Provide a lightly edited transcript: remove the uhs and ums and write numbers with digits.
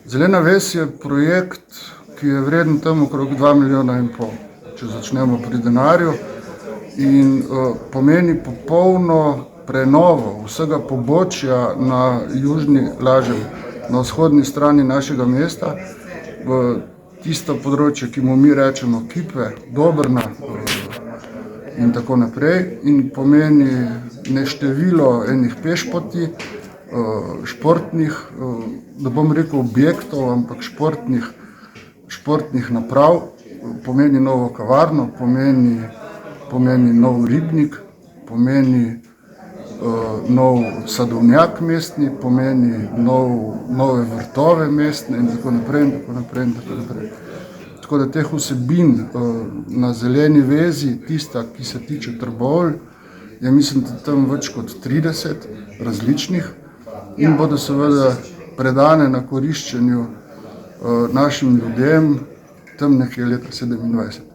Zelena ves je projekt, ki je vreden tam okrog 2,5 milijona, če začnemo pri denarju, in pomeni popolno prenovo vsega pobočja na južni, lažem, na vzhodni strani našega mesta, v tisto področje, ki mu mi rečemo Kipe, Dobrna in tako naprej, in pomeni neštevilo enih pešpoti, športnih, ne bom rekel objektov, ampak športnih naprav, pomeni novo kavarno, pomeni nov ribnik, pomeni nov sadovnjak mestni, pomeni nove vrtove mestne in tako naprej in tako naprej in tako naprej. Tako da teh vsebin na zeleni vezi, tista, ki se tiče Trbovelj, je mislim, da tam več kot 30 različnih in bodo seveda predane na koriščenju našim ljudem tam nekje leta 2027.